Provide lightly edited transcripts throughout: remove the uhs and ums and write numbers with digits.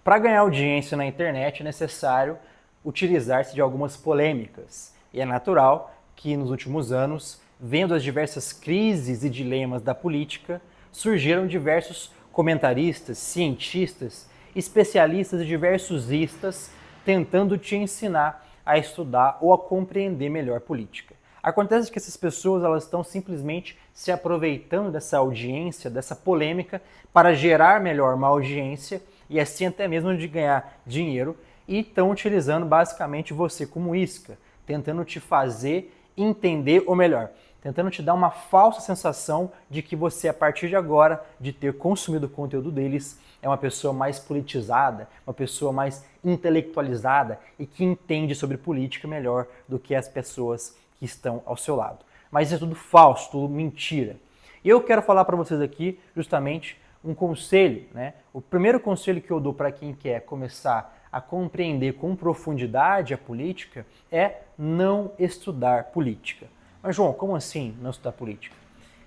Para ganhar audiência na internet é necessário utilizar-se de algumas polêmicas. E é natural que nos últimos anos, vendo as diversas crises e dilemas da política, surgiram diversos comentaristas, cientistas, especialistas e diversos istas tentando te ensinar a estudar ou a compreender melhor política. Acontece que essas pessoas elas estão simplesmente se aproveitando dessa audiência, dessa polêmica, para gerar melhor uma audiência e assim até mesmo de ganhar dinheiro, e estão utilizando basicamente você como isca, tentando te fazer entender, ou melhor, tentando te dar uma falsa sensação de que você, a partir de agora, de ter consumido o conteúdo deles, é uma pessoa mais politizada, uma pessoa mais intelectualizada e que entende sobre política melhor do que as pessoas que estão ao seu lado. Mas isso é tudo falso, tudo mentira. E eu quero falar para vocês aqui justamente um conselho, né? O primeiro conselho que eu dou para quem quer começar a compreender com profundidade a política é não estudar política. Mas João, como assim não estudar política?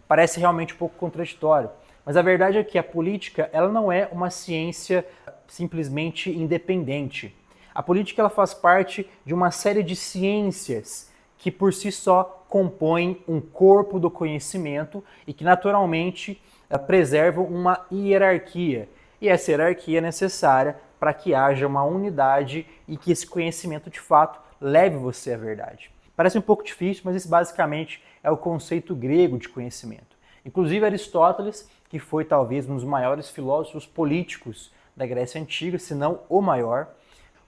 Parece realmente um pouco contraditório, mas a verdade é que a política ela não é uma ciência simplesmente independente. A política ela faz parte de uma série de ciências que por si só compõem um corpo do conhecimento e que naturalmente preservam uma hierarquia. E essa hierarquia é necessária para que haja uma unidade e que esse conhecimento de fato leve você à verdade. Parece um pouco difícil, mas esse basicamente é o conceito grego de conhecimento. Inclusive Aristóteles, que foi talvez um dos maiores filósofos políticos da Grécia Antiga, se não o maior,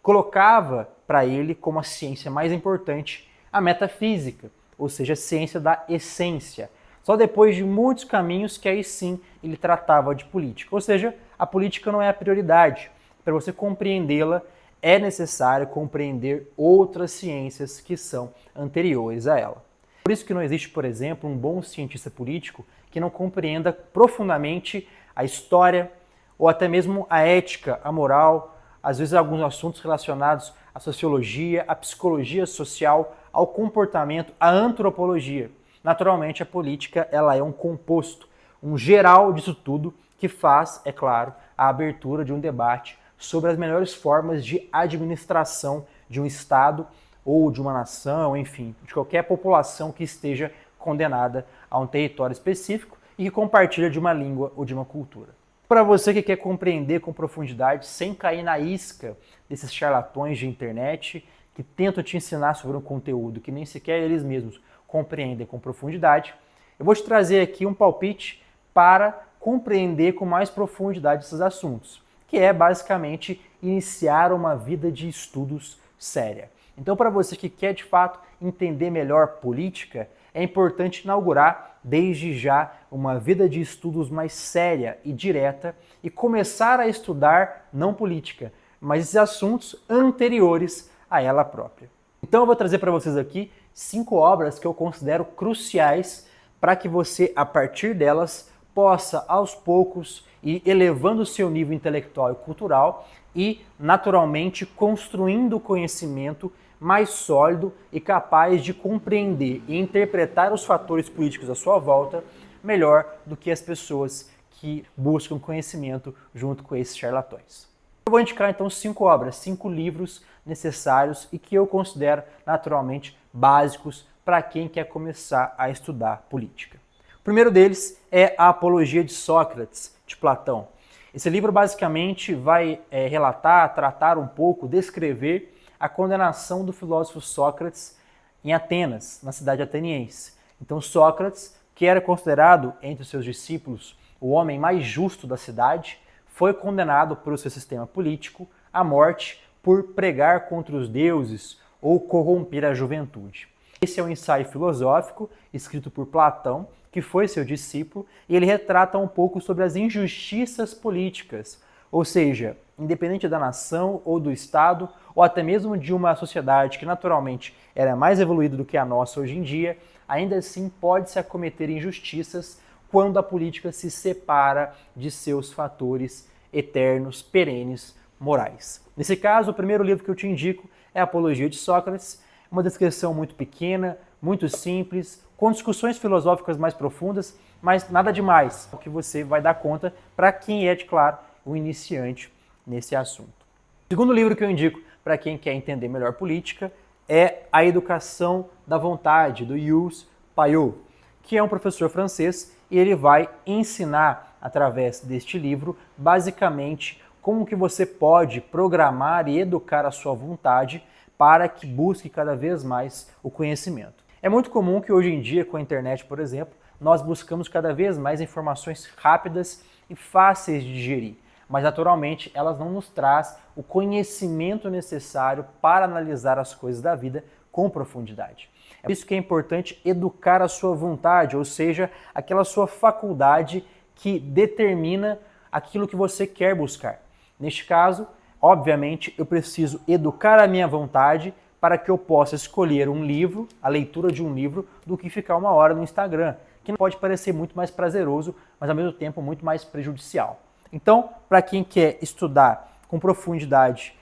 colocava para ele como a ciência mais importante a metafísica, ou seja, a ciência da essência. Só depois de muitos caminhos que aí sim ele tratava de política. Ou seja, a política não é a prioridade. Para você compreendê-la, é necessário compreender outras ciências que são anteriores a ela. Por isso que não existe, por exemplo, um bom cientista político que não compreenda profundamente a história ou até mesmo a ética, a moral, às vezes alguns assuntos relacionados à sociologia, à psicologia social, ao comportamento, à antropologia. Naturalmente, a política ela é um composto, um geral disso tudo que faz, é claro, a abertura de um debate sobre as melhores formas de administração de um Estado ou de uma nação, enfim, de qualquer população que esteja condenada a um território específico e que compartilha de uma língua ou de uma cultura. Para você que quer compreender com profundidade, sem cair na isca desses charlatões de internet que tentam te ensinar sobre um conteúdo que nem sequer eles mesmos compreendem com profundidade, eu vou te trazer aqui um palpite para compreender com mais profundidade esses assuntos, que é basicamente iniciar uma vida de estudos séria. Então, para você que quer de fato entender melhor política, é importante inaugurar desde já uma vida de estudos mais séria e direta e começar a estudar não política, mas esses assuntos anteriores a ela própria. Então eu vou trazer para vocês aqui 5 obras que eu considero cruciais para que você, a partir delas, possa aos poucos ir elevando o seu nível intelectual e cultural e, naturalmente, construindo o conhecimento mais sólido e capaz de compreender e interpretar os fatores políticos à sua volta melhor do que as pessoas que buscam conhecimento junto com esses charlatões. Eu vou indicar então 5 obras, 5 livros necessários e que eu considero naturalmente básicos para quem quer começar a estudar política. O primeiro deles é a Apologia de Sócrates, de Platão. Esse livro basicamente vai relatar, tratar um pouco, descrever a condenação do filósofo Sócrates em Atenas, na cidade ateniense. Então Sócrates, que era considerado entre os seus discípulos o homem mais justo da cidade, foi condenado pelo seu sistema político à morte por pregar contra os deuses ou corromper a juventude. Esse é um ensaio filosófico escrito por Platão, que foi seu discípulo, e ele retrata um pouco sobre as injustiças políticas, ou seja, independente da nação ou do Estado, ou até mesmo de uma sociedade que naturalmente era mais evoluída do que a nossa hoje em dia, ainda assim pode-se acometer injustiças quando a política se separa de seus fatores eternos, perenes, morais. Nesse caso, o primeiro livro que eu te indico é a Apologia de Sócrates, uma descrição muito pequena, muito simples, com discussões filosóficas mais profundas, mas nada demais, o que você vai dar conta para quem é, de claro, o iniciante nesse assunto. O segundo livro que eu indico para quem quer entender melhor política é A Educação da Vontade, do Gilles Payot, que é um professor francês e ele vai ensinar, através deste livro, basicamente como que você pode programar e educar a sua vontade para que busque cada vez mais o conhecimento. É muito comum que hoje em dia, com a internet, por exemplo, nós buscamos cada vez mais informações rápidas e fáceis de digerir, mas naturalmente elas não nos trazem o conhecimento necessário para analisar as coisas da vida com profundidade. É por isso que é importante educar a sua vontade, ou seja, aquela sua faculdade que determina aquilo que você quer buscar. Neste caso, obviamente, eu preciso educar a minha vontade para que eu possa escolher um livro, a leitura de um livro, do que ficar uma hora no Instagram, que pode parecer muito mais prazeroso, mas ao mesmo tempo muito mais prejudicial. Então, para quem quer estudar com profundidade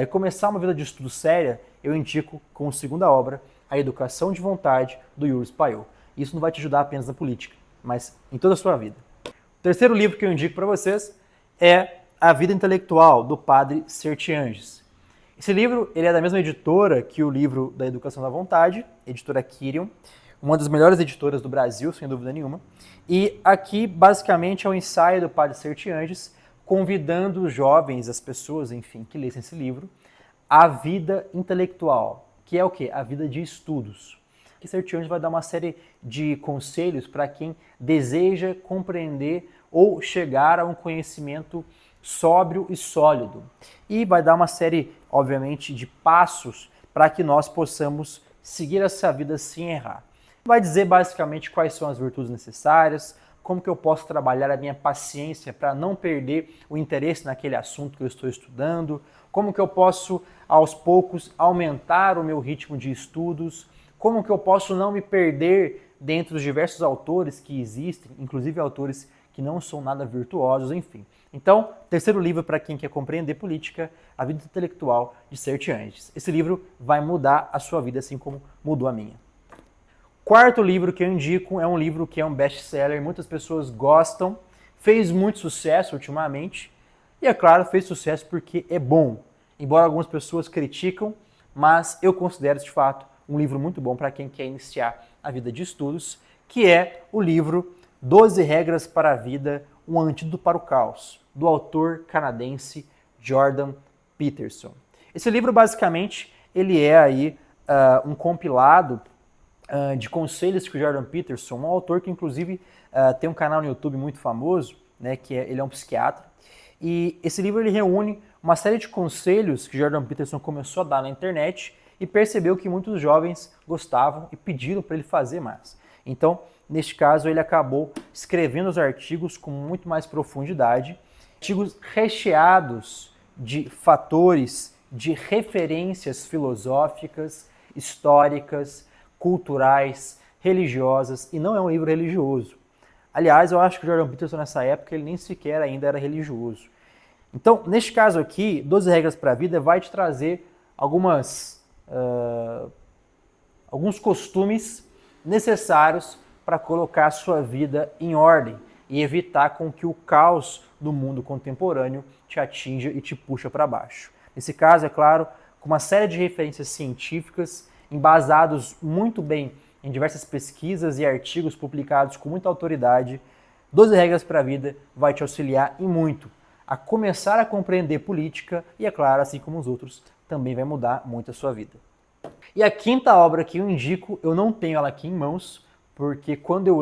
e começar uma vida de estudo séria, eu indico como segunda obra A Educação de Vontade, do Gilles Payot. Isso não vai te ajudar apenas na política, mas em toda a sua vida. O terceiro livro que eu indico para vocês é A Vida Intelectual, do padre Sertianges. Esse livro ele é da mesma editora que o livro da Educação da Vontade, editora Quirion, uma das melhores editoras do Brasil, sem dúvida nenhuma. E aqui, basicamente, é um ensaio do padre Sertianges, convidando os jovens, as pessoas, enfim, que lessem esse livro, à vida intelectual, que é o quê? A vida de estudos. Que Sertianges vai dar uma série de conselhos para quem deseja compreender ou chegar a um conhecimento sóbrio e sólido. E vai dar uma série, obviamente, de passos para que nós possamos seguir essa vida sem errar. Vai dizer basicamente quais são as virtudes necessárias, como que eu posso trabalhar a minha paciência para não perder o interesse naquele assunto que eu estou estudando, como que eu posso, aos poucos, aumentar o meu ritmo de estudos, como que eu posso não me perder dentro dos diversos autores que existem, inclusive autores que não são nada virtuosos, enfim. Então, terceiro livro para quem quer compreender política, A Vida Intelectual, de Sertianges. Esse livro vai mudar a sua vida, assim como mudou a minha. Quarto livro que eu indico é um livro que é um best-seller, muitas pessoas gostam, fez muito sucesso ultimamente, e é claro, fez sucesso porque é bom. Embora algumas pessoas criticam, mas eu considero de fato um livro muito bom para quem quer iniciar a vida de estudos, que é o livro 12 Regras para a Vida, um Antídoto para o Caos, do autor canadense Jordan Peterson. Esse livro, basicamente, ele é aí um compilado de conselhos que o Jordan Peterson, um autor que inclusive tem um canal no YouTube muito famoso, né, ele é um psiquiatra, e esse livro ele reúne uma série de conselhos que Jordan Peterson começou a dar na internet e percebeu que muitos jovens gostavam e pediram para ele fazer mais. Então, neste caso, ele acabou escrevendo os artigos com muito mais profundidade, artigos recheados de fatores, de referências filosóficas, históricas, culturais, religiosas, e não é um livro religioso. Aliás, eu acho que o Jordan Peterson nessa época ele nem sequer ainda era religioso. Então, neste caso aqui, 12 Regras para a Vida vai te trazer alguns costumes necessários para colocar a sua vida em ordem e evitar com que o caos do mundo contemporâneo te atinja e te puxa para baixo. Nesse caso, é claro, com uma série de referências científicas, embasados muito bem em diversas pesquisas e artigos publicados com muita autoridade, 12 Regras para a Vida vai te auxiliar e muito a começar a compreender política e, é claro, assim como os outros, também vai mudar muito a sua vida. E a quinta obra que eu indico, eu não tenho ela aqui em mãos, porque quando eu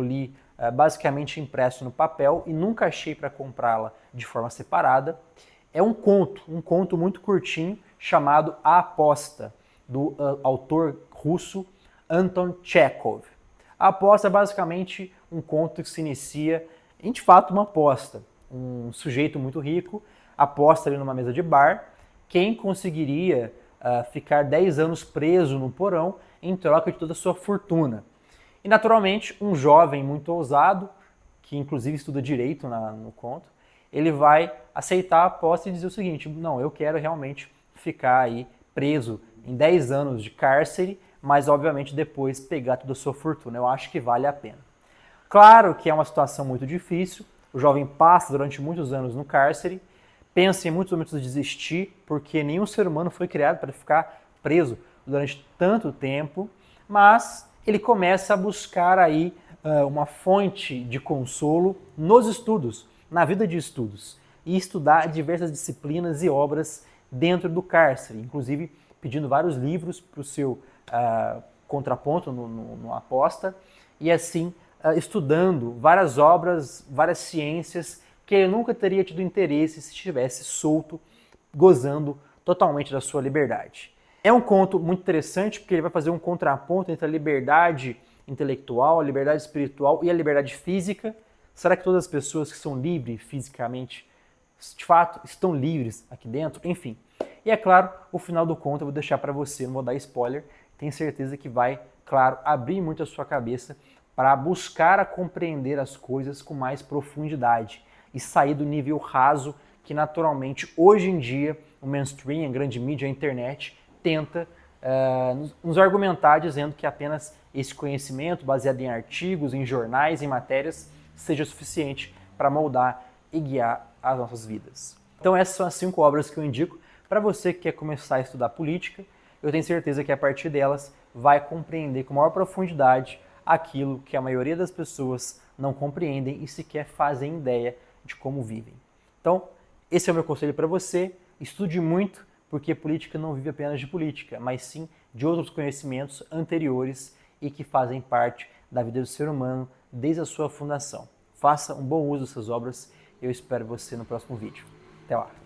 li basicamente impresso no papel e nunca achei para comprá-la de forma separada. É um conto muito curtinho, chamado A Aposta, do autor russo Anton Chekhov. A Aposta é basicamente um conto que se inicia em, de fato, uma aposta. Um sujeito muito rico aposta ali numa mesa de bar quem conseguiria ficar 10 anos preso no porão em troca de toda a sua fortuna. E, naturalmente, um jovem muito ousado, que inclusive estuda direito no conto, ele vai aceitar a aposta e dizer o seguinte: não, eu quero realmente ficar aí preso em 10 anos de cárcere, mas obviamente depois pegar toda a sua fortuna. Eu acho que vale a pena. Claro que é uma situação muito difícil, o jovem passa durante muitos anos no cárcere, pensa em muitos momentos desistir, porque nenhum ser humano foi criado para ficar preso durante tanto tempo, mas ele começa a buscar aí uma fonte de consolo nos estudos, na vida de estudos, e estudar diversas disciplinas e obras dentro do cárcere, inclusive pedindo vários livros para o seu contraponto no aposta, e assim estudando várias obras, várias ciências que ele nunca teria tido interesse se estivesse solto, gozando totalmente da sua liberdade. É um conto muito interessante porque ele vai fazer um contraponto entre a liberdade intelectual, a liberdade espiritual e a liberdade física. Será que todas as pessoas que são livres fisicamente, de fato, estão livres aqui dentro? Enfim. E é claro, o final do conto eu vou deixar para você, não vou dar spoiler. Tenho certeza que vai, claro, abrir muito a sua cabeça para buscar a compreender as coisas com mais profundidade e sair do nível raso que naturalmente hoje em dia o mainstream, a grande mídia, a internet tenta nos argumentar dizendo que apenas esse conhecimento baseado em artigos, em jornais, em matérias seja suficiente para moldar e guiar as nossas vidas. Então essas são as 5 obras que eu indico para você que quer começar a estudar política. Eu tenho certeza que a partir delas vai compreender com maior profundidade aquilo que a maioria das pessoas não compreendem e sequer fazem ideia de como vivem. Então, esse é o meu conselho para você. Estude muito, porque política não vive apenas de política, mas sim de outros conhecimentos anteriores e que fazem parte da vida do ser humano desde a sua fundação. Faça um bom uso dessas obras e eu espero você no próximo vídeo. Até lá!